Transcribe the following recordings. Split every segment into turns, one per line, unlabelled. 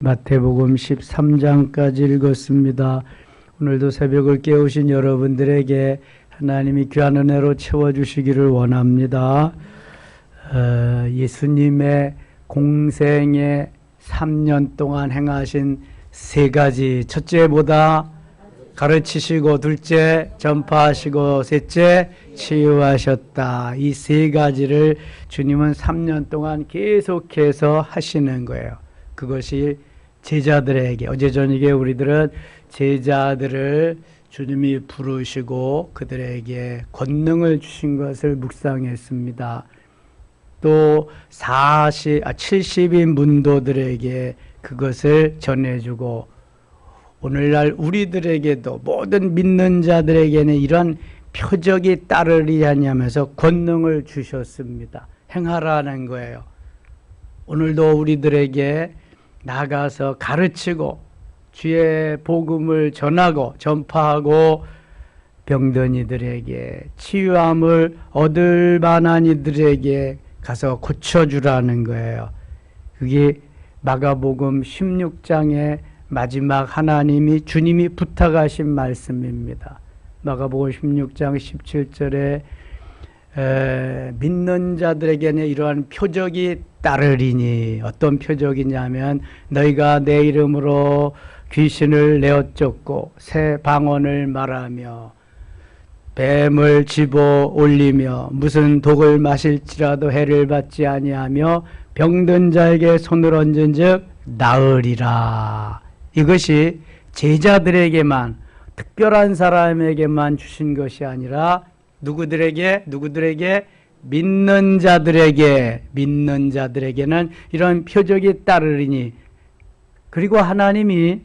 마태복음 13장까지 읽었습니다. 오늘도 새벽을 깨우신 여러분들에게 하나님이 귀한 은혜로 채워주시기를 원합니다. 예수님의 공생의 3년 동안 행하신 세 가지, 첫째보다 가르치시고, 둘째 전파하시고, 셋째 치유하셨다. 이 세 가지를 주님은 3년 동안 계속해서 하시는 거예요. 그것이 제자들에게, 어제 저녁에 우리들은 제자들을 주님이 부르시고 그들에게 권능을 주신 것을 묵상했습니다. 또 70인 문도들에게 그것을 전해주고, 오늘날 우리들에게도, 모든 믿는 자들에게는 이런 표적이 따르리 하냐면서 권능을 주셨습니다. 행하라는 거예요. 오늘도 우리들에게 나가서 가르치고 주의 복음을 전하고 전파하고, 병든 이들에게 치유함을 얻을 만한 이들에게 가서 고쳐주라는 거예요. 그게 마가복음 16장의 마지막 주님이 부탁하신 말씀입니다. 마가복음 16장 17절에 믿는 자들에게는 이러한 표적이 따르리니, 어떤 표적이냐면 너희가 내 이름으로 귀신을 내어 쫓고 새 방언을 말하며 뱀을 집어 올리며 무슨 독을 마실지라도 해를 받지 아니하며 병든 자에게 손을 얹은 즉 나으리라. 이것이 제자들에게만, 특별한 사람에게만 주신 것이 아니라 누구들에게 믿는 자들에게는 이런 표적이 따르리니, 그리고 하나님이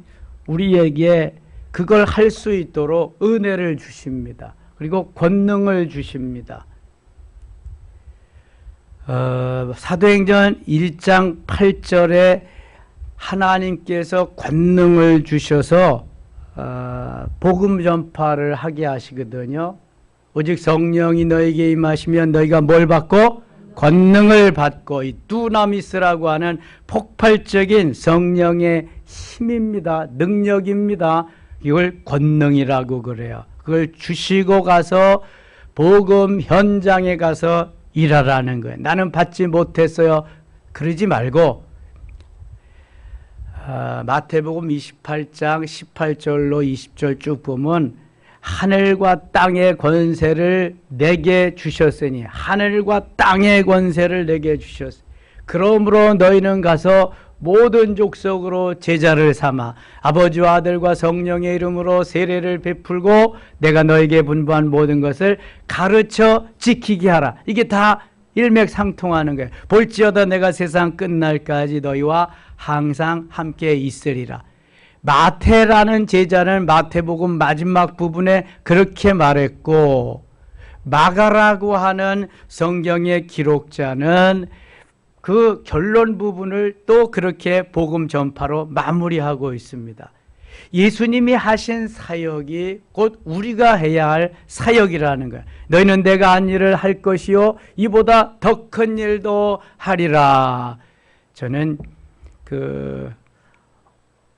우리에게 그걸 할 수 있도록 은혜를 주십니다. 그리고 권능을 주십니다. 사도행전 1장 8절에 하나님께서 권능을 주셔서 복음 전파를 하게 하시거든요. 오직 성령이 너에게 임하시면 너희가 뭘 받고? 권능을 받고, 이 두나미스라고 하는 폭발적인 성령의 힘입니다. 능력입니다. 이걸 권능이라고 그래요. 그걸 주시고 가서 복음 현장에 가서 일하라는 거예요. 나는 받지 못했어요. 그러지 말고, 마태복음 28장 18절로 20절 쭉 보면 하늘과 땅의 권세를 내게 주셨으니, 하늘과 땅의 권세를 내게 주셨으니 그러므로 너희는 가서 모든 족속으로 제자를 삼아 아버지와 아들과 성령의 이름으로 세례를 베풀고 내가 너에게 분부한 모든 것을 가르쳐 지키게 하라. 이게 다 일맥상통하는 거예요. 볼지어다 내가 세상 끝날까지 너희와 항상 함께 있으리라. 마태라는 제자는 마태복음 마지막 부분에 그렇게 말했고, 마가라고 하는 성경의 기록자는 그 결론 부분을 또 그렇게 복음 전파로 마무리하고 있습니다. 예수님이 하신 사역이 곧 우리가 해야 할 사역이라는 거예요. 너희는 내가 한 일을 할 것이요 이보다 더 큰 일도 하리라. 저는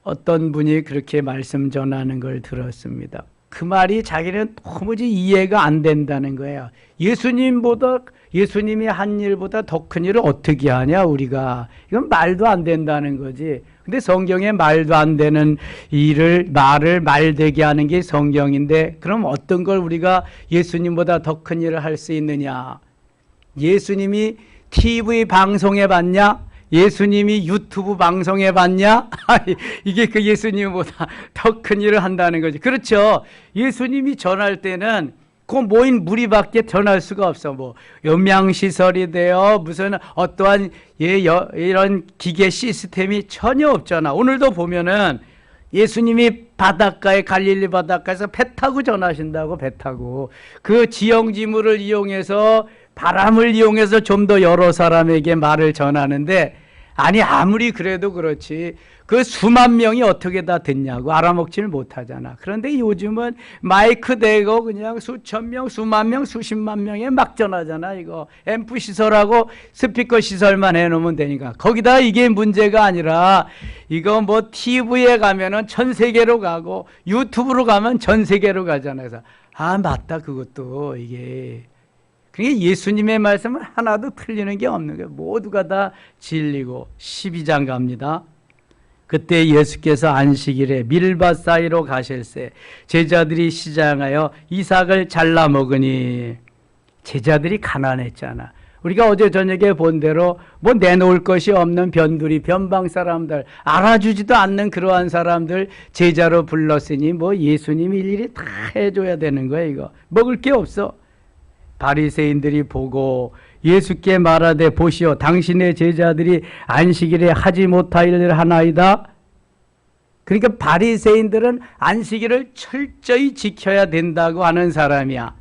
어떤 분이 그렇게 말씀 전하는 걸 들었습니다. 그 말이 자기는 도무지 이해가 안 된다는 거예요. 예수님이 한 일보다 더 큰 일을 어떻게 하냐 우리가. 이건 말도 안 된다는 거지. 근데 성경에 말도 안 되는 말을 말되게 하는 게 성경인데, 그럼 어떤 걸 우리가 예수님보다 더 큰 일을 할 수 있느냐. 예수님이 TV 방송에 봤냐? 예수님이 유튜브 방송에 봤냐? 이게 그 예수님보다 더 큰 일을 한다는 거지. 그렇죠. 예수님이 전할 때는 그 모인 무리밖에 전할 수가 없어. 음향시설이 되어 무슨 어떠한 이런 기계 시스템이 전혀 없잖아. 오늘도 보면은 예수님이 갈릴리 바닷가에서 배 타고 전하신다고. 배 타고 그 지형지물을 이용해서, 바람을 이용해서 좀 더 여러 사람에게 말을 전하는데, 아니 아무리 그래도 그렇지 그 수만 명이 어떻게 다 듣냐고 알아먹지를 못하잖아. 그런데 요즘은 마이크 대고 그냥 수천 명, 수만 명, 수십만 명에 막 전하잖아. 이거 앰프 시설하고 스피커 시설만 해놓으면 되니까. 거기다 이게 문제가 아니라 이거 뭐 TV에 가면은 전 세계로 가고 유튜브로 가면 전 세계로 가잖아. 그래서 아 맞다 그것도 이게. 그러니까 예수님의 말씀은 하나도 틀리는 게 없는 거예요. 모두가 다 진리고. 12장 갑니다. 그때 예수께서 안식일에 밀밭 사이로 가실새 제자들이 시장하여 이삭을 잘라 먹으니. 제자들이 가난했잖아. 우리가 어제 저녁에 본 대로 뭐 내놓을 것이 없는 변두리 변방 사람들, 알아주지도 않는 그러한 사람들 제자로 불렀으니 뭐 예수님이 일일이 다 해줘야 되는 거야. 이거 먹을 게 없어. 바리새인들이 보고 예수께 말하되 보시오 당신의 제자들이 안식일에 하지 못할 일을 하나이다. 그러니까 바리새인들은 안식일을 철저히 지켜야 된다고 하는 사람이야.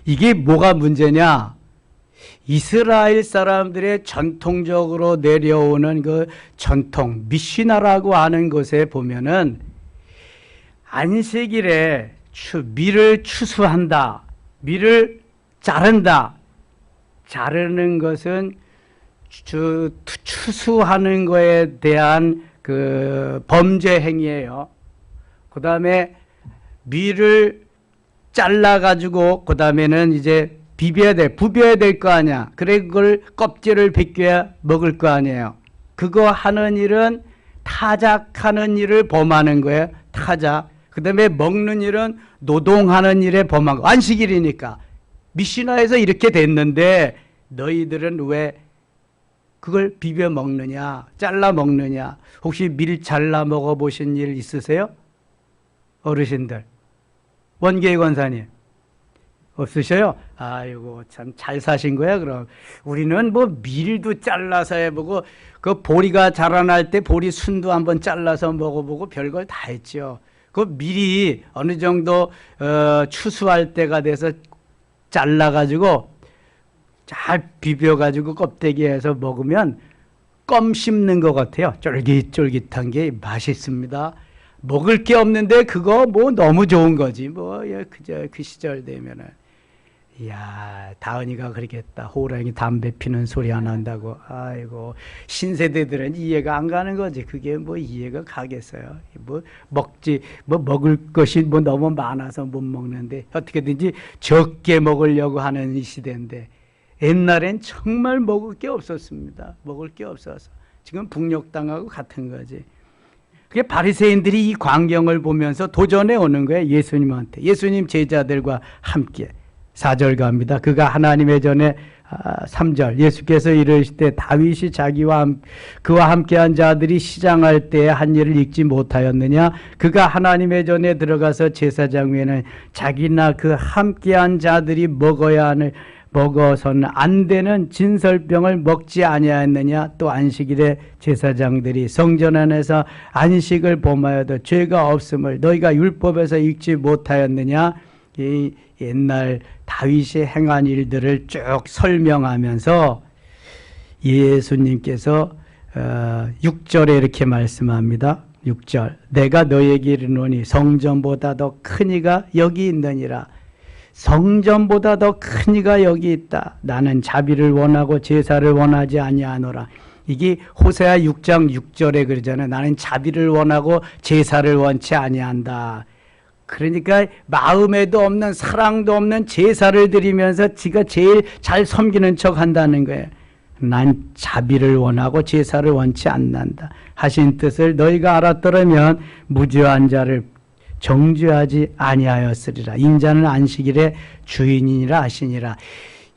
이게 뭐가 문제냐? 이스라엘 사람들의 전통적으로 내려오는 그 전통 미시나라고 하는 것에 보면은 안식일에 밀을 추수한다. 밀을 자른다. 자르는 것은 추수하는 거에 대한 그 범죄 행위예요. 그 다음에 밀을 잘라가지고 그 다음에는 이제 부벼야 될 거 아니야. 그래 그걸 껍질을 벗겨야 먹을 거 아니에요. 그거 하는 일은 타작하는 일을 범하는 거예요. 타작. 그 다음에 먹는 일은 노동하는 일에 범한 거. 안식일이니까. 미시나에서 이렇게 됐는데 너희들은 왜 그걸 비벼 먹느냐, 잘라 먹느냐. 혹시 밀 잘라 먹어보신 일 있으세요? 어르신들. 원계희 권사님. 없으셔요? 아이고 참 잘 사신 거야 그럼. 우리는 뭐 밀도 잘라서 해보고 그 보리가 자라날 때 보리 순도 한번 잘라서 먹어보고 별걸 다 했죠. 그 밀이 어느 정도 추수할 때가 돼서 잘라가지고 잘 비벼가지고 껍데기에서 먹으면 껌 씹는 것 같아요. 쫄깃쫄깃한 게 맛있습니다. 먹을 게 없는데 그거 뭐 너무 좋은 거지. 뭐 그 시절 되면은. 이야, 다은이가 그러겠다. 호랑이 담배 피는 소리 안 한다고. 아이고, 신세대들은 이해가 안 가는 거지. 그게 뭐 이해가 가겠어요. 뭐 먹을 것이 뭐 너무 많아서 못 먹는데 어떻게든지 적게 먹으려고 하는 이 시대인데 옛날엔 정말 먹을 게 없었습니다. 먹을 게 없어서. 지금 북녘땅하고 같은 거지. 그게 바리새인들이 이 광경을 보면서 도전해 오는 거예요. 예수님한테. 예수님 제자들과 함께. 4절 갑니다. 그가 하나님의 전에 3절 예수께서 이르시되 다윗이 그와 함께한 자들이 시장할 때에 한 일을 잊지 못하였느냐. 그가 하나님의 전에 들어가서 제사장 위에는 자기나 그 함께한 자들이 먹어서는 안 되는 진설병을 먹지 아니하였느냐. 또 안식일에 제사장들이 성전 안에서 안식을 범하여도 죄가 없음을 너희가 율법에서 읽지 못하였느냐. 이 옛날 다윗이 행한 일들을 쭉 설명하면서 예수님께서 6절에 이렇게 말씀합니다. 6절 내가 너에게 이르노니 성전보다 더 큰 이가 여기 있느니라. 성전보다 더 큰 이가 여기 있다. 나는 자비를 원하고 제사를 원하지 아니하노라. 이게 호세아 6장 6절에 그러잖아요. 나는 자비를 원하고 제사를 원치 아니한다. 그러니까 마음에도 없는 사랑도 없는 제사를 드리면서 지가 제일 잘 섬기는 척 한다는 거예요. 난 자비를 원하고 제사를 원치 않는다 하신 뜻을 너희가 알았더라면 무죄한 자를 정죄하지 아니하였으리라. 인자는 안식일의 주인이라 하시니라.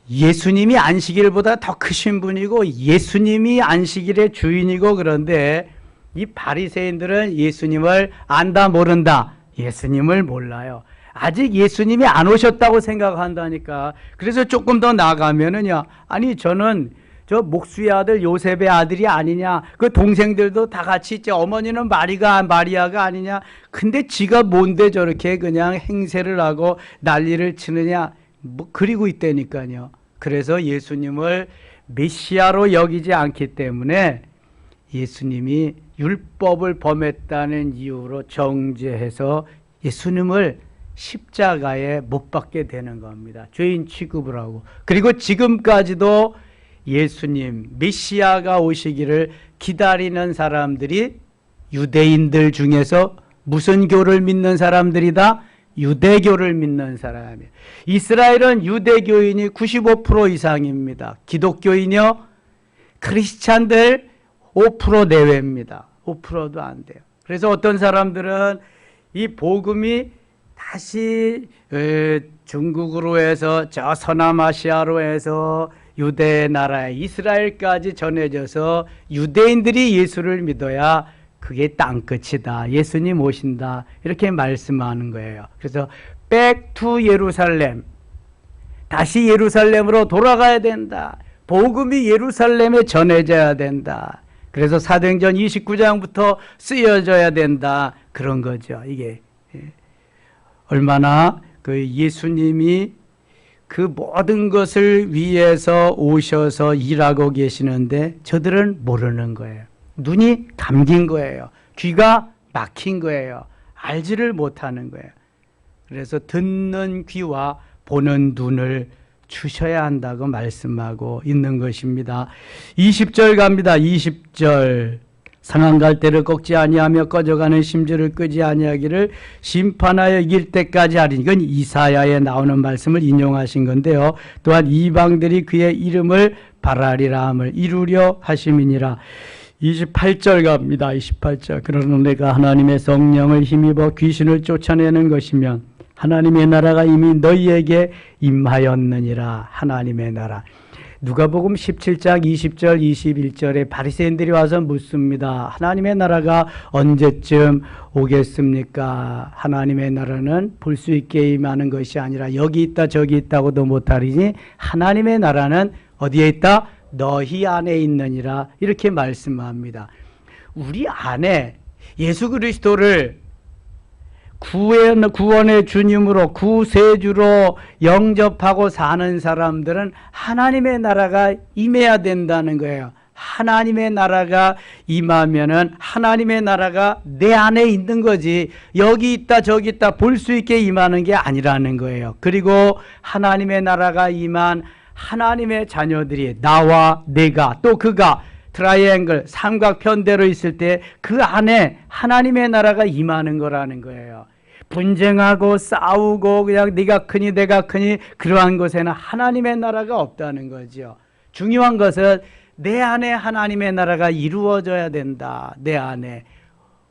예수님이 안식일보다 더 크신 분이고 예수님이 안식일의 주인이고 그런데 이 바리새인들은 예수님을 안다 모른다. 예수님을 몰라요. 아직 예수님이 안 오셨다고 생각한다니까. 그래서 조금 더 나아가면은요. 아니 저는 저 목수의 아들 요셉의 아들이 아니냐. 그 동생들도 다 같이 있죠. 어머니는 마리아가 아니냐. 근데 지가 뭔데 저렇게 그냥 행세를 하고 난리를 치느냐. 뭐 그리고 있다니까요. 그래서 예수님을 메시아로 여기지 않기 때문에 예수님이 율법을 범했다는 이유로 정죄해서 예수님을 십자가에 못 박게 되는 겁니다. 죄인 취급을 하고. 그리고 지금까지도 예수님 메시아가 오시기를 기다리는 사람들이 유대인들 중에서 무슨 교를 믿는 사람들이다? 유대교를 믿는 사람이에요. 이스라엘은 유대교인이 95% 이상입니다. 기독교인이요? 크리스찬들 5% 내외입니다. 5%도 안 돼요. 그래서 어떤 사람들은 이 복음이 다시 중국으로 해서 저 서남아시아로 해서 유대 나라에 이스라엘까지 전해져서 유대인들이 예수를 믿어야 그게 땅끝이다. 예수님 오신다. 이렇게 말씀하는 거예요. 그래서 back to 예루살렘. 다시 예루살렘으로 돌아가야 된다. 복음이 예루살렘에 전해져야 된다. 그래서 사도행전 29장부터 쓰여져야 된다. 그런 거죠. 이게 얼마나 그 예수님이 그 모든 것을 위해서 오셔서 일하고 계시는데 저들은 모르는 거예요. 눈이 감긴 거예요. 귀가 막힌 거예요. 알지를 못하는 거예요. 그래서 듣는 귀와 보는 눈을 주셔야 한다고 말씀하고 있는 것입니다. 20절 갑니다. 20절. 상한 갈대를 꺾지 아니하며 꺼져가는 심지를 끄지 아니하기를 심판하여 이길 때까지 하리니. 이건 이사야에 나오는 말씀을 인용하신 건데요. 또한 이방들이 그의 이름을 바라리라 함을 이루려 하심이니라. 28절 갑니다. 28절. 그러나 내가 하나님의 성령을 힘입어 귀신을 쫓아내는 것이면 하나님의 나라가 이미 너희에게 임하였느니라. 하나님의 나라. 누가복음 17장 20절 21절에 바리새인들이 와서 묻습니다. 하나님의 나라가 언제쯤 오겠습니까? 하나님의 나라는 볼 수 있게 임하는 것이 아니라 여기 있다 저기 있다고도 못하리니 하나님의 나라는 어디에 있다? 너희 안에 있느니라. 이렇게 말씀합니다. 우리 안에 예수 그리스도를 구원의 주님으로 구세주로 영접하고 사는 사람들은 하나님의 나라가 임해야 된다는 거예요. 하나님의 나라가 임하면은 하나님의 나라가 내 안에 있는 거지 여기 있다 저기 있다 볼 수 있게 임하는 게 아니라는 거예요. 그리고 하나님의 나라가 임한 하나님의 자녀들이 나와 내가 또 그가 트라이앵글 삼각편대로 있을 때 그 안에 하나님의 나라가 임하는 거라는 거예요. 분쟁하고 싸우고 그냥 네가 크니 내가 크니 그러한 것에는 하나님의 나라가 없다는 거죠. 중요한 것은 내 안에 하나님의 나라가 이루어져야 된다. 내 안에.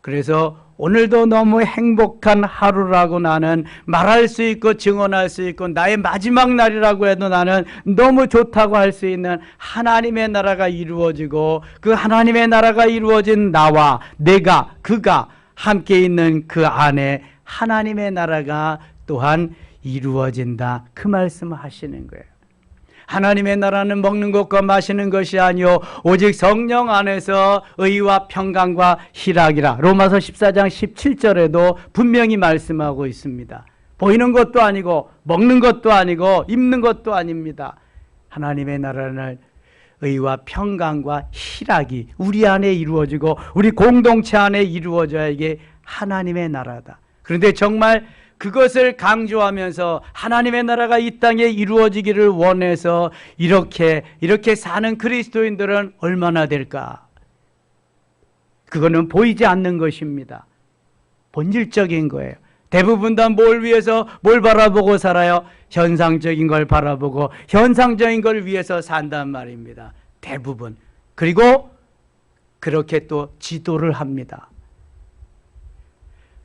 그래서 오늘도 너무 행복한 하루라고 나는 말할 수 있고 증언할 수 있고 나의 마지막 날이라고 해도 나는 너무 좋다고 할 수 있는 하나님의 나라가 이루어지고 그 하나님의 나라가 이루어진 나와 내가 그가 함께 있는 그 안에 하나님의 나라가 또한 이루어진다. 그 말씀을 하시는 거예요. 하나님의 나라는 먹는 것과 마시는 것이 아니요 오직 성령 안에서 의와 평강과 희락이라. 로마서 14장 17절에도 분명히 말씀하고 있습니다. 보이는 것도 아니고 먹는 것도 아니고 입는 것도 아닙니다. 하나님의 나라는 의와 평강과 희락이 우리 안에 이루어지고 우리 공동체 안에 이루어져야 이게 하나님의 나라다. 그런데 정말 그것을 강조하면서 하나님의 나라가 이 땅에 이루어지기를 원해서 이렇게 사는 그리스도인들은 얼마나 될까? 그거는 보이지 않는 것입니다. 본질적인 거예요. 대부분 다 뭘 위해서 뭘 바라보고 살아요? 현상적인 걸 바라보고 현상적인 걸 위해서 산단 말입니다. 대부분. 그리고 그렇게 또 지도를 합니다.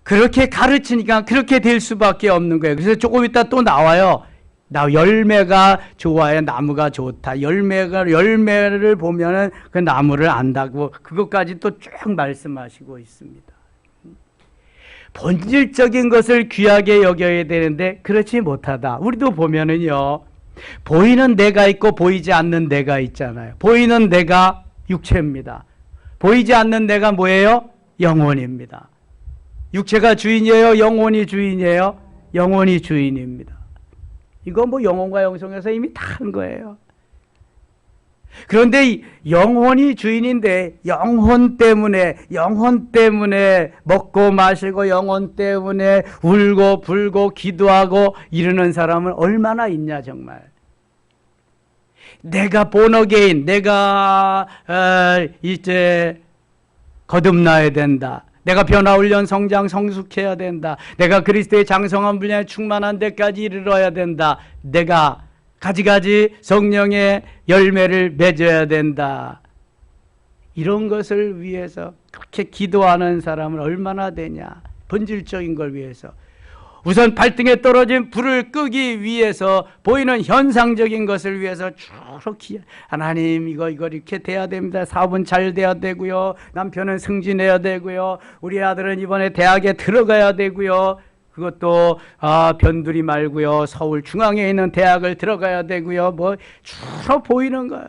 그렇게 가르치니까 그렇게 될 수밖에 없는 거예요. 그래서 조금 이따 또 나와요. 나 열매가 좋아요. 나무가 좋다. 열매를 보면은 그 나무를 안다고 그것까지 또 쭉 말씀하시고 있습니다. 본질적인 것을 귀하게 여겨야 되는데 그렇지 못하다. 우리도 보면은요. 보이는 내가 있고 보이지 않는 내가 있잖아요. 보이는 내가 육체입니다. 보이지 않는 내가 뭐예요? 영혼입니다. 육체가 주인이에요? 영혼이 주인이에요? 영혼이 주인입니다. 이거 뭐 영혼과 영성에서 이미 다 한 거예요. 그런데 이 영혼이 주인인데 영혼 때문에 먹고 마시고 영혼 때문에 울고 불고 기도하고 이러는 사람은 얼마나 있냐 정말. 내가 본어게인, 내가 이제 거듭나야 된다. 내가 변화훈련 성장 성숙해야 된다. 내가 그리스도의 장성한 분량에 충만한 데까지 이르러야 된다. 내가 가지가지 성령의 열매를 맺어야 된다. 이런 것을 위해서 그렇게 기도하는 사람은 얼마나 되냐. 본질적인 걸 위해서. 우선 발등에 떨어진 불을 끄기 위해서 보이는 현상적인 것을 위해서 저렇게 하나님 이거 이렇게 돼야 됩니다. 사업은 잘 돼야 되고요. 남편은 승진해야 되고요. 우리 아들은 이번에 대학에 들어가야 되고요. 그것도 변두리 말고요. 서울 중앙에 있는 대학을 들어가야 되고요. 뭐 주로 보이는 거.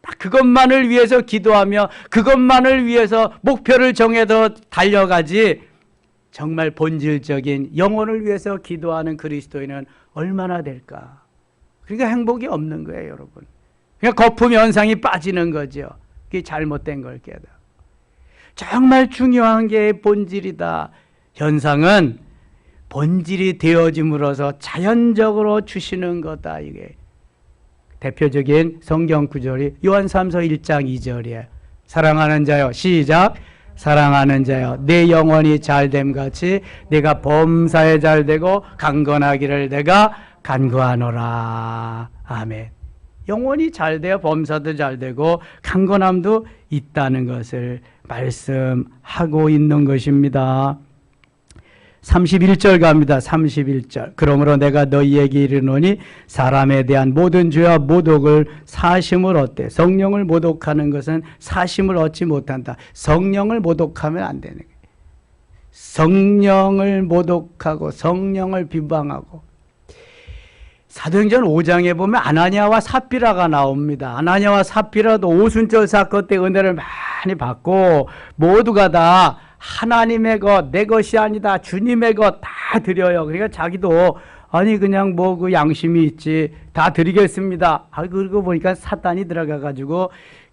딱 그것만을 위해서 기도하며 그것만을 위해서 목표를 정해서 달려가지. 정말 본질적인 영혼을 위해서 기도하는 그리스도인은 얼마나 될까? 그러니까 행복이 없는 거예요, 여러분. 그냥 거품 현상이 빠지는 거죠. 그게 잘못된 걸 깨달아. 정말 중요한 게 본질이다. 현상은 본질이 되어짐으로써 자연적으로 주시는 거다. 이게 대표적인 성경 구절이 요한 3서 1장 2절이에요. 사랑하는 자여, 시작. 사랑하는 자여, 내 영혼이 잘됨 같이 내가 범사에 잘되고 강건하기를 내가 간구하노라. 아멘. 영혼이 잘되어 범사도 잘되고 강건함도 있다는 것을 말씀하고 있는 것입니다. 31절 갑니다. 31절. 그러므로 내가 너희에게 이르노니 사람에 대한 모든 죄와 모독을 사심을 얻되. 성령을 모독하는 것은 사심을 얻지 못한다. 성령을 모독하면 안 되는 거예요. 성령을 모독하고 성령을 비방하고. 사도행전 5장에 보면 아나니아와 삽비라가 나옵니다. 아나니아와 삽비라도 오순절 사건 때 은혜를 많이 받고 모두가 다 하나님의 것, 내 것이 아니다. 주님의 것 다 드려요. 그러니까 자기도 아니 그냥 뭐 그 양심이 있지. 다 드리겠습니다. 그러고 보니까 사단이 들어가가지고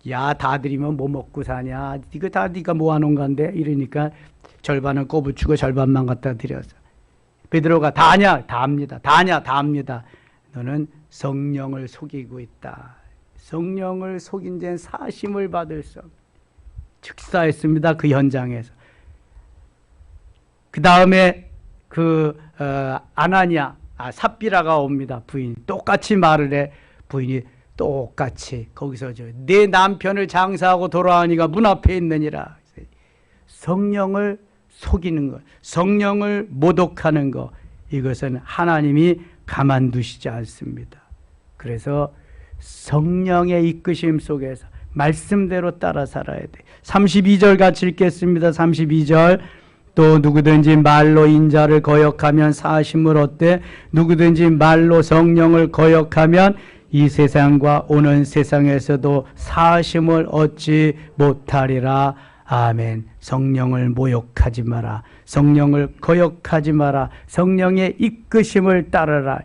야, 다 드리면 뭐 먹고 사냐. 이거 다 네가 모아놓은 건데 이러니까 절반은 꼬부치고 절반만 갖다 드렸어. 베드로가 다냐? 다 합니다. 다냐? 다 합니다. 너는 성령을 속이고 있다. 성령을 속인 자는 사심을 받을 수 없다. 즉사했습니다. 그 현장에서. 그 다음에 아나니아, 삽비라가 옵니다. 부인 똑같이 말을 해. 부인이 똑같이 거기서 내 남편을 장사하고 돌아오니까 문 앞에 있느니라. 성령을 속이는 것, 성령을 모독하는 것, 이것은 하나님이 가만두시지 않습니다. 그래서 성령의 이끄심 속에서 말씀대로 따라 살아야 돼. 32절 같이 읽겠습니다. 32절. 또 누구든지 말로 인자를 거역하면 사심을 얻되 누구든지 말로 성령을 거역하면 이 세상과 오는 세상에서도 사심을 얻지 못하리라. 아멘. 성령을 모욕하지 마라. 성령을 거역하지 마라. 성령의 이끄심을 따르라.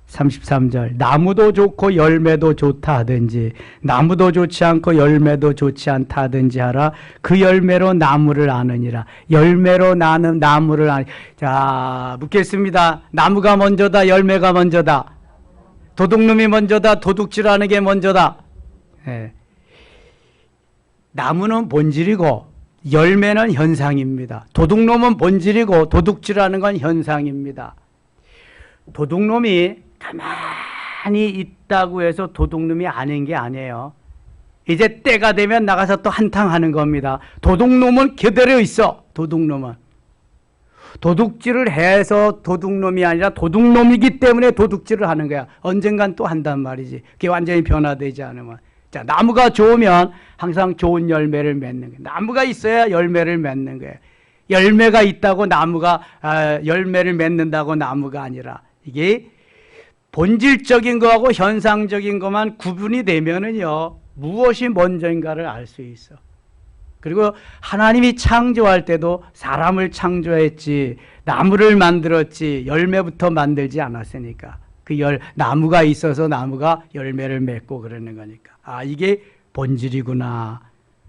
33절. 나무도 좋고 열매도 좋다 하든지 나무도 좋지 않고 열매도 좋지 않다 하든지 하라. 그 열매로 나무를 아느니라. 열매로 나는 나무를 아니. 자, 묻겠습니다. 나무가 먼저다, 열매가 먼저다? 도둑놈이 먼저다, 도둑질하는 게 먼저다? 네. 나무는 본질이고 열매는 현상입니다. 도둑놈은 본질이고 도둑질하는 건 현상입니다. 도둑놈이 가만히 있다고 해서 도둑놈이 아닌 게 아니에요. 이제 때가 되면 나가서 또 한탕 하는 겁니다. 도둑놈은 그대로 있어. 도둑놈은 도둑질을 해서 도둑놈이 아니라 도둑놈이기 때문에 도둑질을 하는 거야. 언젠간 또 한단 말이지. 그게 완전히 변화되지 않으면. 자, 나무가 좋으면 항상 좋은 열매를 맺는 거예요. 나무가 있어야 열매를 맺는 거예요. 열매가 있다고 나무가 열매를 맺는다고 나무가 아니라 이게 본질적인 거하고 현상적인 것만 구분이 되면은요, 무엇이 먼저인가를 알 수 있어. 그리고 하나님이 창조할 때도 사람을 창조했지 나무를 만들었지 열매부터 만들지 않았으니까. 나무가 있어서 나무가 열매를 맺고 그러는 거니까. 아, 이게 본질이구나.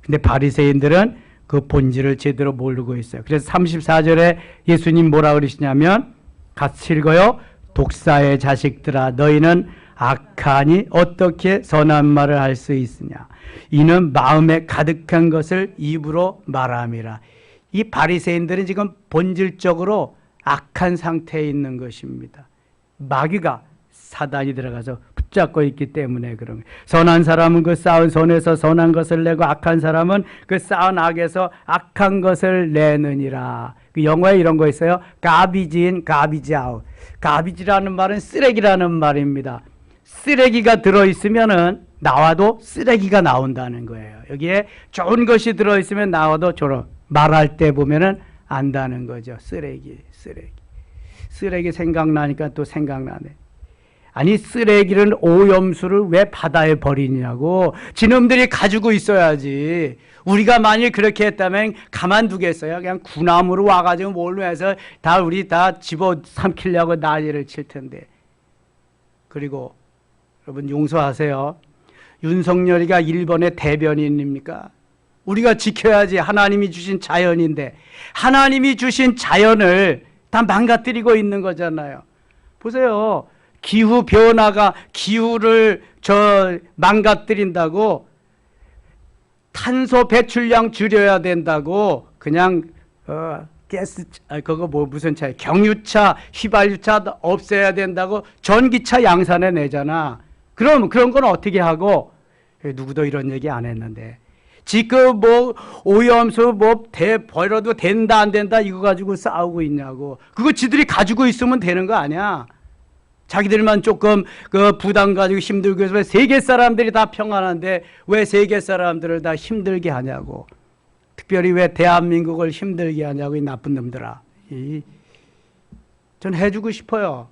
근데 바리새인들은 그 본질을 제대로 모르고 있어요. 그래서 34절에 예수님 뭐라 그러시냐면, 같이 읽어요. 독사의 자식들아, 너희는 악하니 어떻게 선한 말을 할 수 있으냐. 이는 마음에 가득한 것을 입으로 말함이라. 이 바리새인들은 지금 본질적으로 악한 상태에 있는 것입니다. 마귀가, 사단이 들어가서 붙잡고 있기 때문에 그런 거예요. 선한 사람은 그 쌓은 손에서 선한 것을 내고 악한 사람은 그 쌓은 악에서 악한 것을 내느니라. 그 영어에 이런 거 있어요. garbage in, garbage out. garbage라는 말은 쓰레기라는 말입니다. 쓰레기가 들어있으면은 나와도 쓰레기가 나온다는 거예요. 여기에 좋은 것이 들어있으면 나와도 저런 말할 때 보면은 안다는 거죠. 쓰레기. 쓰레기 생각나니까 또 생각나네. 아니, 쓰레기는 오염수를 왜 바다에 버리냐고. 지놈들이 가지고 있어야지. 우리가 만일 그렇게 했다면 가만두겠어요? 그냥 구나무로 와가지고 뭘로 해서 우리 다 집어 삼키려고 난리를 칠 텐데. 그리고 여러분 용서하세요. 윤석열이가 일본의 대변인입니까? 우리가 지켜야지. 하나님이 주신 자연인데 하나님이 주신 자연을 다 망가뜨리고 있는 거잖아요. 보세요. 기후 변화가 기후를 망가뜨린다고 탄소 배출량 줄여야 된다고 그냥 그거 무슨 차예요? 경유차, 휘발유차 없애야 된다고 전기차 양산해 내잖아. 그럼 그런 건 어떻게 하고? 누구도 이런 얘기 안 했는데. 지금 오염수 버려도 된다 안 된다 이거 가지고 싸우고 있냐고. 그거 지들이 가지고 있으면 되는 거 아니야. 자기들만 조금 부담 가지고 힘들고 해서 세계 사람들이 다 평안한데 왜 세계 사람들을 다 힘들게 하냐고. 특별히 왜 대한민국을 힘들게 하냐고, 이 나쁜 놈들아. 전 해주고 싶어요.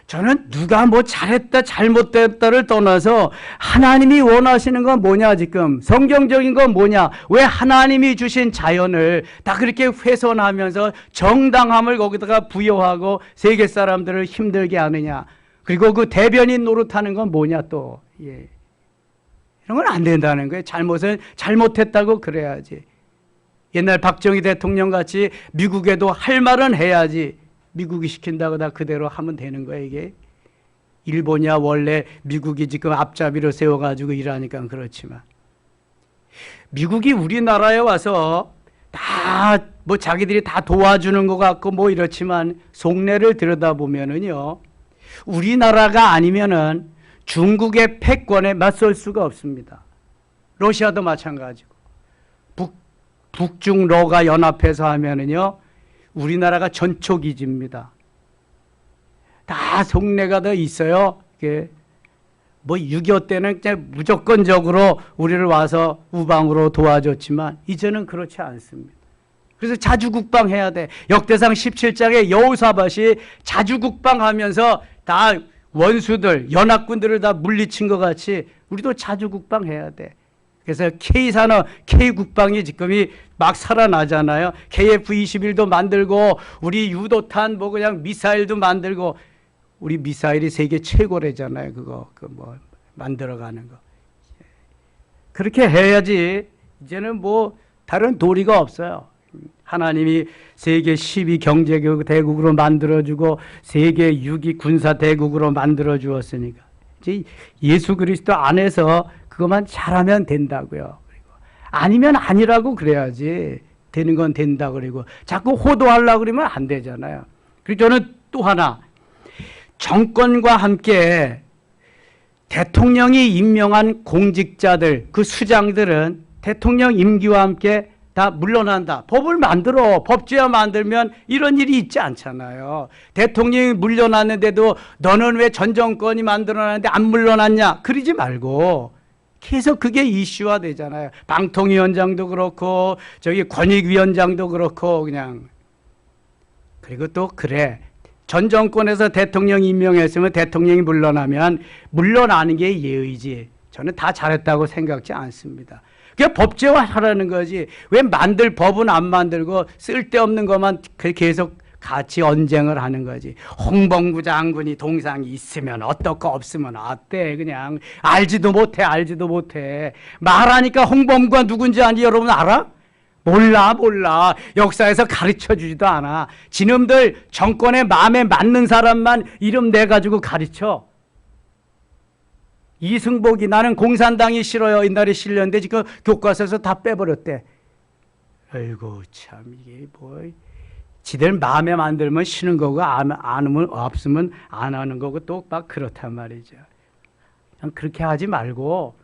저는 누가 잘했다 잘못됐다를 떠나서 하나님이 원하시는 건 뭐냐, 지금 성경적인 건 뭐냐, 왜 하나님이 주신 자연을 다 그렇게 훼손하면서 정당함을 거기다가 부여하고 세계 사람들을 힘들게 하느냐. 그리고 그 대변인 노릇하는 건 뭐냐 또. 이런 건 안 된다는 거예요. 잘못은 잘못했다고 그래야지. 옛날 박정희 대통령 같이 미국에도 할 말은 해야지. 미국이 시킨다고 다 그대로 하면 되는 거예요, 이게. 일본이야 원래 미국이 지금 앞잡이로 세워가지고 일하니까 그렇지만. 미국이 우리나라에 와서 다 자기들이 다 도와주는 것 같고 이렇지만 속내를 들여다보면은요, 우리나라가 아니면은 중국의 패권에 맞설 수가 없습니다. 러시아도 마찬가지고. 북중러가 연합해서 하면은요, 우리나라가 전초기지입니다. 다 속내가 더 있어요. 6.25 때는 그냥 무조건적으로 우리를 와서 우방으로 도와줬지만 이제는 그렇지 않습니다. 그래서 자주국방해야 돼. 역대상 17장에 여호사밧이 자주국방하면서 다 원수들, 연합군들을 다 물리친 것 같이 우리도 자주국방해야 돼. 그래서 K산업, K국방이 지금이 막 살아나잖아요. KF-21도 만들고 우리 유도탄 그냥 미사일도 만들고, 우리 미사일이 세계 최고래잖아요. 그거 만들어가는 거. 그렇게 해야지. 이제는 다른 도리가 없어요. 하나님이 세계 12 경제대국으로 만들어주고 세계 6위 군사대국으로 만들어주었으니까 이제 예수 그리스도 안에서 그것만 잘하면 된다고요. 그리고 아니면 아니라고 그래야지. 되는 건 된다 그러고 자꾸 호도하려고 그러면 안 되잖아요. 그리고 저는 또 하나, 정권과 함께 대통령이 임명한 공직자들, 그 수장들은 대통령 임기와 함께 다 물러난다. 법을 만들어. 법제화 만들면 이런 일이 있지 않잖아요. 대통령이 물러났는데도 너는 왜 전 정권이 만들어놨는데 안 물러났냐? 그러지 말고 계속 그게 이슈화 되잖아요. 방통위원장도 그렇고 권익위원장도 그렇고 그냥. 그리고 또 그래. 전 정권에서 대통령 임명했으면 대통령이 물러나면 물러나는 게 예의지. 저는 다 잘했다고 생각지 않습니다. 그게 법제화하라는 거지. 왜 법은 안 만들고 쓸데없는 것만 계속 같이 언쟁을 하는 거지. 홍범구 장군이 동상이 있으면 어떻고 없으면 어때. 그냥 알지도 못해. 말하니까 홍범구가 누군지 아니 여러분 알아? 몰라. 역사에서 가르쳐 주지도 않아. 지놈들 정권의 마음에 맞는 사람만 이름 내가지고 가르쳐. 이승복이 나는 공산당이 싫어요. 옛날에 실렸는데 지금 교과서에서 다 빼버렸대. 아이고 참 이게 뭐 지들 마음에 만들면 쉬는 거고 안 하면 없으면 안 하는 거고 또 막 그렇단 말이죠. 그냥 그렇게 하지 말고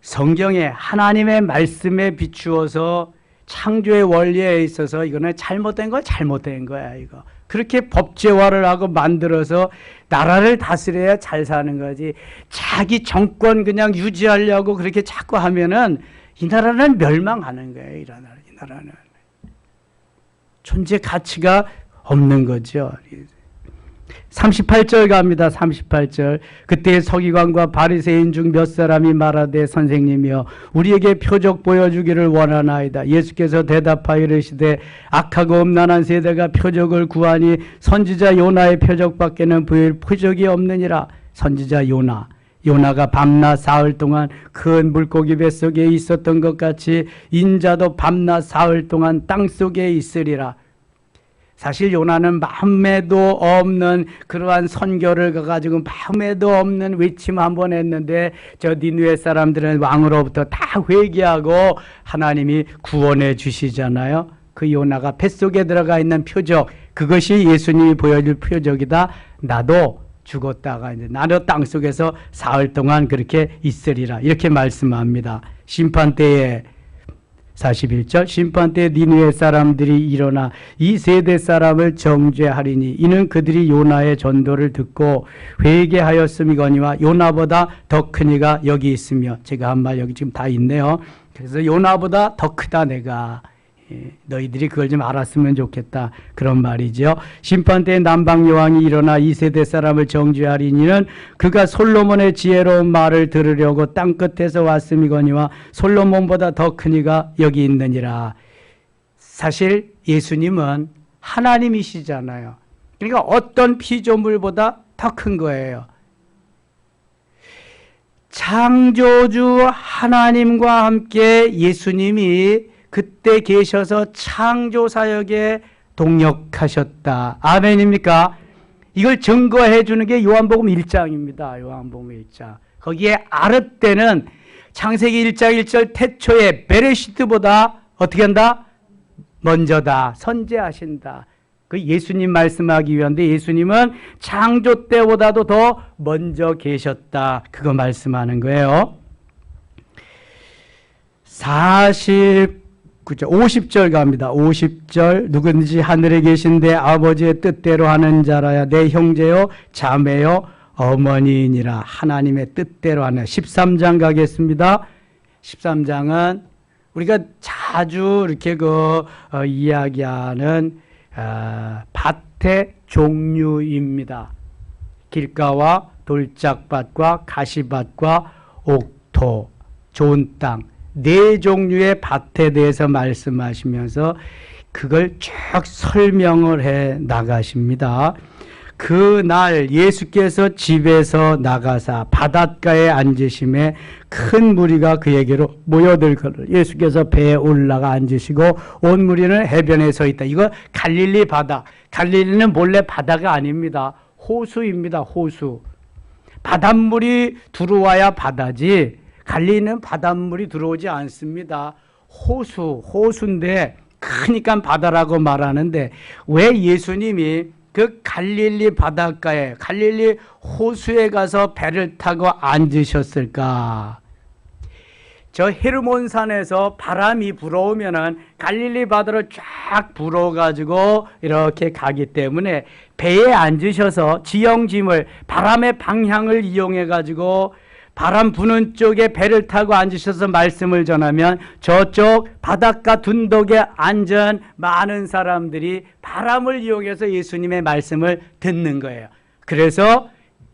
성경에 하나님의 말씀에 비추어서 창조의 원리에 있어서 이거는 잘못된 거야 이거. 그렇게 법제화를 하고 만들어서 나라를 다스려야 잘 사는 거지. 자기 정권 그냥 유지하려고 그렇게 자꾸 하면은 이 나라는 멸망하는 거예요. 이 나라는 존재 가치가 없는 거죠. 38절 갑니다. 38절. 그때 서기관과 바리새인 중 몇 사람이 말하되 선생님이여 우리에게 표적 보여주기를 원하나이다. 예수께서 대답하여 이르시되 악하고 음란한 세대가 표적을 구하니 선지자 요나의 표적밖에는 보일 표적이 없느니라. 선지자 요나가 밤낮 사흘 동안 큰 물고기 뱃속에 있었던 것 같이 인자도 밤낮 사흘 동안 땅속에 있으리라. 사실 요나는 마음에도 없는 그러한 선교를 가지고 마음에도 없는 외침 한번 했는데 저 니느웨 사람들은 왕으로부터 다 회개하고 하나님이 구원해 주시잖아요. 그 요나가 뱃속에 들어가 있는 표적, 그것이 예수님이 보여줄 표적이다. 나도 죽었다가 이제 나도 땅속에서 사흘 동안 그렇게 있으리라. 이렇게 말씀합니다. 심판때에 41절 심판때 니느웨 사람들이 일어나 이 세대 사람을 정죄하리니 이는 그들이 요나의 전도를 듣고 회개하였음이거니와 요나보다 더 큰 이가 여기 있으며 제가 한 말 여기 지금 다 있네요. 그래서 요나보다 더 크다 내가. 너희들이 그걸 좀 알았으면 좋겠다. 그런 말이죠. 심판때 남방 여왕이 일어나 이 세대 사람을 정죄하리니는 그가 솔로몬의 지혜로운 말을 들으려고 땅끝에서 왔음이거니와 솔로몬보다 더 큰 이가 여기 있느니라. 사실 예수님은 하나님이시잖아요. 그러니까 어떤 피조물보다 더 큰 거예요. 창조주 하나님과 함께 예수님이 그때 계셔서 창조사역에 동역하셨다. 아멘입니까? 이걸 증거해 주는 게 요한복음 1장입니다. 요한복음 1장. 거기에 아르 때는 창세기 1장 1절 태초에 베레시트보다 어떻게 한다? 먼저다. 선제하신다. 그 예수님 말씀하기 위한데 예수님은 창조 때보다도 더 먼저 계셨다. 그거 말씀하는 거예요. 50절 갑니다. 50절 누구든지 하늘에 계신데 아버지의 뜻대로 하는 자라야 내 형제요 자매요 어머니이니라. 하나님의 뜻대로 하는 13장 가겠습니다. 13장은 우리가 자주 이렇게 이야기하는 밭의 종류입니다. 길가와 돌짝밭과 가시밭과 옥토, 좋은 땅, 네 종류의 밭에 대해서 말씀하시면서 그걸 쭉 설명을 해 나가십니다. 그날 예수께서 집에서 나가사 바닷가에 앉으심에 큰 무리가 그에게로 모여들거늘 예수께서 배에 올라가 앉으시고 온 무리는 해변에 서 있다. 이거 갈릴리 바다. 갈릴리는 본래 바다가 아닙니다. 호수입니다. 호수. 바닷물이 들어와야 바다지 갈릴리는 바닷물이 들어오지 않습니다. 호수인데 크니까 바다라고 말하는데 왜 예수님이 그 갈릴리 바닷가에 갈릴리 호수에 가서 배를 타고 앉으셨을까? 저 헤르몬산에서 바람이 불어오면은 갈릴리 바다로 쫙 불어가지고 이렇게 가기 때문에 배에 앉으셔서 지형짐을 바람의 방향을 이용해가지고 바람 부는 쪽에 배를 타고 앉으셔서 말씀을 전하면 저쪽 바닷가 둔덕에 앉은 많은 사람들이 바람을 이용해서 예수님의 말씀을 듣는 거예요. 그래서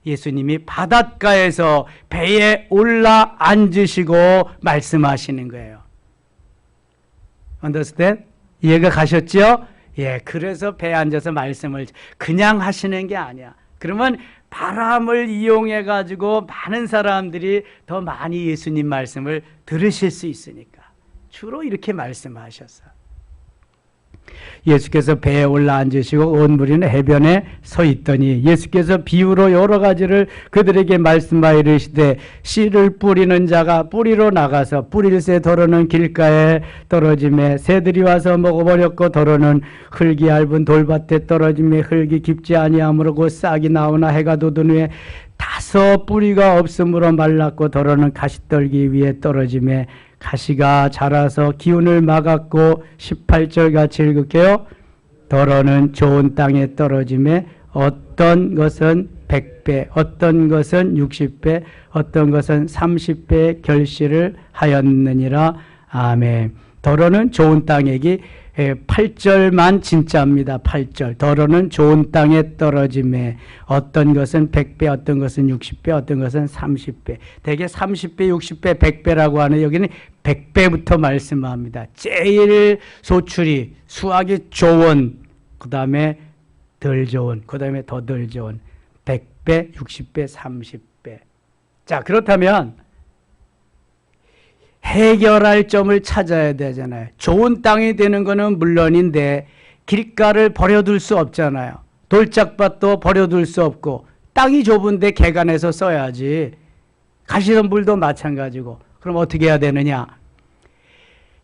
예수님이 바닷가에서 배에 올라 앉으시고 말씀하시는 거예요. Understand? 이해가 가셨죠? 예, 그래서 배에 앉아서 말씀을 그냥 하시는 게 아니야. 그러면 바람을 이용해 가지고 많은 사람들이 더 많이 예수님 말씀을 들으실 수 있으니까 주로 이렇게 말씀하셨어. 예수께서 배에 올라앉으시고 온 무리는 해변에 서 있더니 예수께서 비유로 여러 가지를 그들에게 말씀하여 이르시되 씨를 뿌리는 자가 뿌리로 나가서 뿌릴새 더러는 길가에 떨어짐에 새들이 와서 먹어버렸고 더러는 흙이 얇은 돌밭에 떨어짐에 흙이 깊지 아니하므로 곧 싹이 나오나 해가 돋은 후에 다소 뿌리가 없으므로 말랐고 더러는 가시떨기 위에 떨어짐에 가시가 자라서 기운을 막았고 18절 같이 읽을게요. 더러는 좋은 땅에 떨어짐에 어떤 것은 100배, 어떤 것은 60배, 어떤 것은 30배 결실을 하였느니라. 아멘. 더러는 좋은 땅이기 8절만 진짜입니다. 8절. 더러는 좋은 땅에 떨어짐에 어떤 것은 100배, 어떤 것은 60배, 어떤 것은 30배. 대개 30배, 60배, 100배라고 하는 여기는 100배부터 말씀합니다. 제일 소출이 수확이 좋은, 그 다음에 덜 좋은, 그 다음에 더 덜 좋은 100배, 60배, 30배. 자, 그렇다면 해결할 점을 찾아야 되잖아요. 좋은 땅이 되는 것은 물론인데 길가를 버려둘 수 없잖아요. 돌짝밭도 버려둘 수 없고 땅이 좁은데 개간해서 써야지. 가시덤불도 마찬가지고. 그럼 어떻게 해야 되느냐?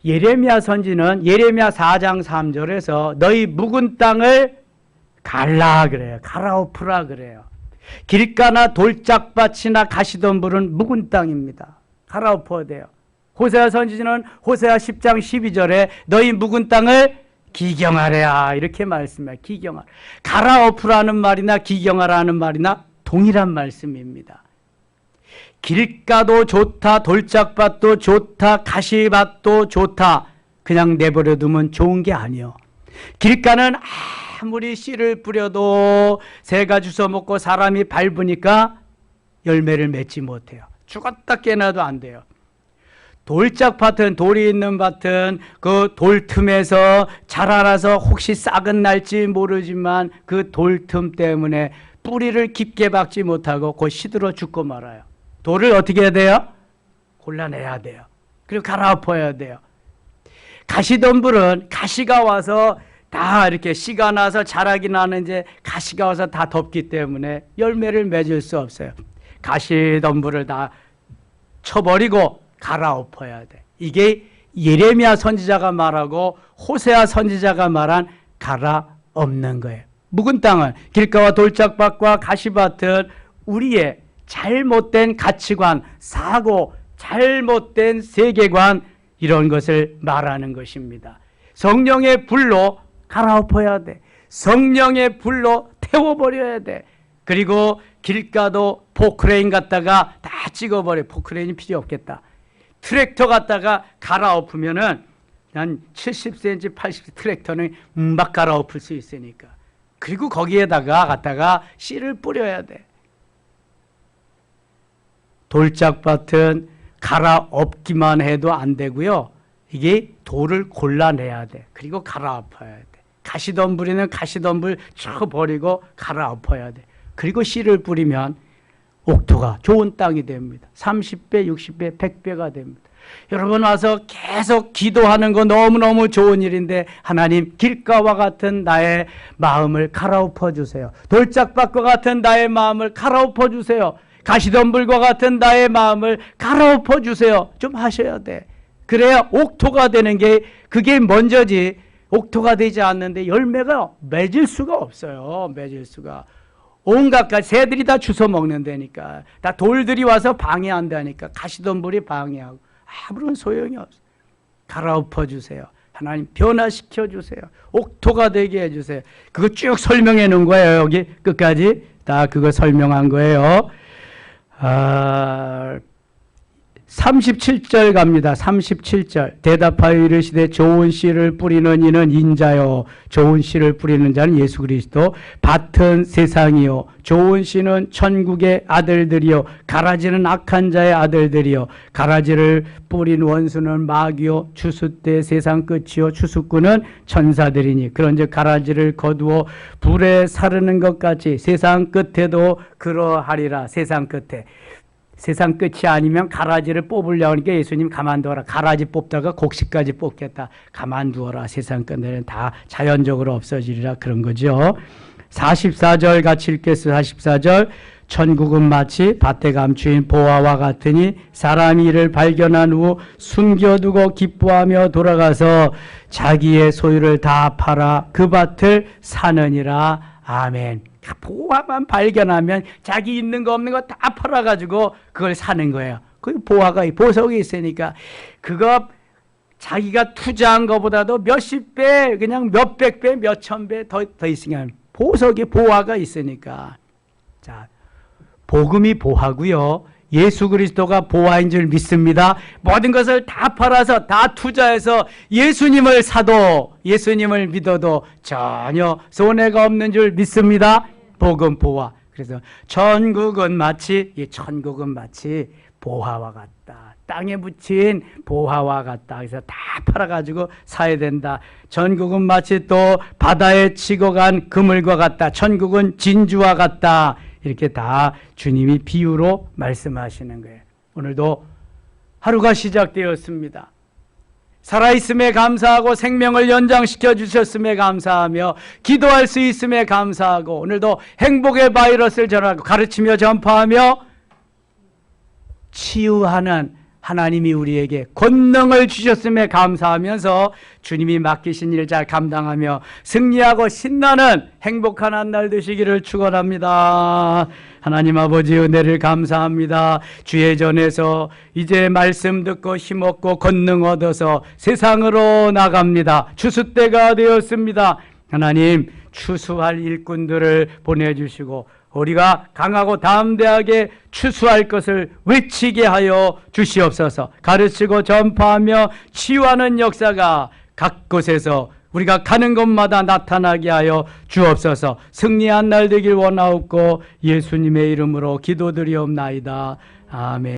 예레미야 선지는 예레미야 4장 3절에서 너희 묵은 땅을 갈라 그래요. 갈아엎으라 그래요. 길가나 돌짝밭이나 가시덤불은 묵은 땅입니다. 갈아엎어야 돼요. 호세아 선지자는 호세아 10장 12절에 너희 묵은 땅을 기경하래야 이렇게 말씀해요. 기경하라. 갈아엎으라는 말이나 기경하라는 말이나 동일한 말씀입니다. 길가도 좋다, 돌짝밭도 좋다, 가시밭도 좋다. 그냥 내버려 두면 좋은 게 아니요. 길가는 아무리 씨를 뿌려도 새가 주워 먹고 사람이 밟으니까 열매를 맺지 못해요. 죽었다 깨나도 안 돼요. 돌짝밭은 돌이 있는 밭은 그 돌 틈에서 자라나서 혹시 싹은 날지 모르지만 그 돌 틈 때문에 뿌리를 깊게 박지 못하고 곧 시들어 죽고 말아요. 돌을 어떻게 해야 돼요? 골라내야 돼요. 그리고 갈아엎어야 돼요. 가시덤불은 가시가 와서 다 이렇게 씨가 나서 자라기 나는데 가시가 와서 다 덮기 때문에 열매를 맺을 수 없어요. 가시덤불을 다 쳐버리고 갈아엎어야 돼. 이게 예레미야 선지자가 말하고 호세아 선지자가 말한 갈아엎는 거예요. 묵은 땅은 길가와 돌짝밭과 가시밭은 우리의 잘못된 가치관, 사고, 잘못된 세계관 이런 것을 말하는 것입니다. 성령의 불로 갈아엎어야 돼. 성령의 불로 태워버려야 돼. 그리고 길가도 포크레인 갖다가 다 찍어버려. 포크레인이 필요 없겠다. 트랙터 갖다가 갈아엎으면은 한 70cm, 80cm 트랙터는 막 갈아엎을 수 있으니까. 그리고 거기에다가 갖다가 씨를 뿌려야 돼. 돌짝밭은 갈아엎기만 해도 안 되고요. 이게 돌을 골라내야 돼. 그리고 갈아엎어야 돼. 가시덤불이는 가시덤불 쭉 버리고 갈아엎어야 돼. 그리고 씨를 뿌리면 옥토가 좋은 땅이 됩니다. 30배, 60배, 100배가 됩니다. 여러분 와서 계속 기도하는 거 너무너무 좋은 일인데 하나님 길가와 같은 나의 마음을 갈아엎어 주세요. 돌짝밭과 같은 나의 마음을 갈아엎어 주세요. 가시덤불과 같은 나의 마음을 갈아엎어 주세요. 좀 하셔야 돼. 그래야 옥토가 되는 게 그게 먼저지. 옥토가 되지 않는데 열매가 맺을 수가 없어요. 맺을 수가. 온갖 새들이 다 주워 먹는다니까. 다 돌들이 와서 방해한다니까. 가시덤불이 방해하고. 아무런 소용이 없어요. 갈아엎어 주세요. 하나님 변화시켜 주세요. 옥토가 되게 해주세요. 그거 쭉 설명해 놓은 거예요. 여기 끝까지 다 그거 설명한 거예요. 37절 갑니다. 37절. 대답하여 이르시되 좋은 씨를 뿌리는 이는 인자요 좋은 씨를 뿌리는 자는 예수 그리스도 밭은 세상이요 좋은 씨는 천국의 아들들이요 가라지는 악한 자의 아들들이요 가라지를 뿌린 원수는 마귀요 추수 때 세상 끝이요 추수꾼은 천사들이니 그런즉 가라지를 거두어 불에 사르는 것 같이 세상 끝에도 그러하리라. 세상 끝에 세상 끝이 아니면 가라지를 뽑으려고 하니까 예수님 가만두어라. 가라지 뽑다가 곡식까지 뽑겠다. 가만두어라. 세상 끝에는 다 자연적으로 없어지리라. 그런 거죠. 44절 같이 읽겠습니다. 44절. 천국은 마치 밭에 감추인 보화와 같으니 사람이 이를 발견한 후 숨겨두고 기뻐하며 돌아가서 자기의 소유를 다 팔아 그 밭을 사느니라. 아멘. 보화만 발견하면 자기 있는 거 없는 거 다 팔아가지고 그걸 사는 거예요. 그 보화가 보석이 있으니까 그거 자기가 투자한 것보다도 몇십 배 그냥 몇백 배 몇천 배 더 있으니까 보석이 보화가 있으니까. 자, 복음이 보화고요. 예수 그리스도가 보화인 줄 믿습니다. 모든 것을 다 팔아서 다 투자해서 예수님을 사도 예수님을 믿어도 전혀 손해가 없는 줄 믿습니다. 복음 보화. 그래서 천국은 마치 보화와 같다. 땅에 묻힌 보화와 같다. 그래서 다 팔아가지고 사야 된다. 천국은 마치 또 바다에 치고 간 그물과 같다. 천국은 진주와 같다. 이렇게 다 주님이 비유로 말씀하시는 거예요. 오늘도 하루가 시작되었습니다. 살아있음에 감사하고 생명을 연장시켜 주셨음에 감사하며 기도할 수 있음에 감사하고 오늘도 행복의 바이러스를 전하고 가르치며 전파하며 치유하는 하나님이 우리에게 권능을 주셨음에 감사하면서 주님이 맡기신 일 잘 감당하며 승리하고 신나는 행복한 한 날 되시기를 축원합니다. 하나님 아버지 은혜를 감사합니다. 주의 전에서 이제 말씀 듣고 힘없고 권능 얻어서 세상으로 나갑니다. 추수 때가 되었습니다. 하나님 추수할 일꾼들을 보내주시고 우리가 강하고 담대하게 추수할 것을 외치게 하여 주시옵소서. 가르치고 전파하며 치유하는 역사가 각 곳에서 우리가 가는 곳마다 나타나게 하여 주옵소서. 승리한 날 되길 원하옵고 예수님의 이름으로 기도드리옵나이다. 아멘.